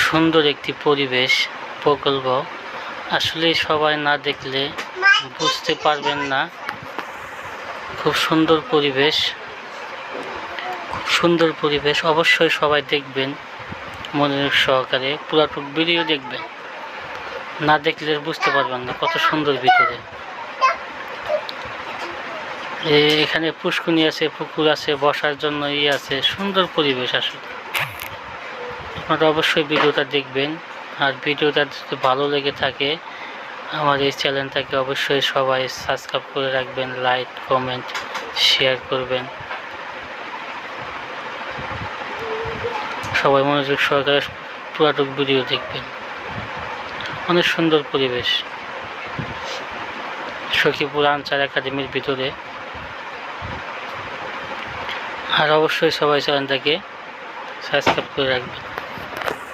সুন্দর একটি পরিবেশ প্রকল্প। আসলে সবাই না দেখলে বুঝতে পারবেন না। খুব সুন্দর পরিবেশ, অবশ্যই সবাই দেখবেন মনোযোগ সহকারে, পুরাটুক ভিডিও দেখবেন। না দেখলে বুঝতে পারবেন না কত সুন্দর ভিতরে। এখানে পুষ্কুনি আছে, পুকুর আছে, বসার জন্য আছে, সুন্দর পরিবেশ। আসলে আপনারা অবশ্যই ভিডিওটা দেখবেন। আর ভিডিওটা যদি ভালো লেগে থাকে আমার এই চ্যানেলটাকে অবশ্যই সবাই সাবস্ক্রাইব করে রাখবেন, লাইক কমেন্ট শেয়ার করবেন। সবাই মনোযোগ সহকারে পুরাটুক ভিডিও দেখবেন। অনেক সুন্দর পরিবেশ সখীপুর আনসার একাডেমির ভিতরে। আর অবশ্যই সবাই চ্যানেলটাকে সাবস্ক্রাইব করে রাখবেন।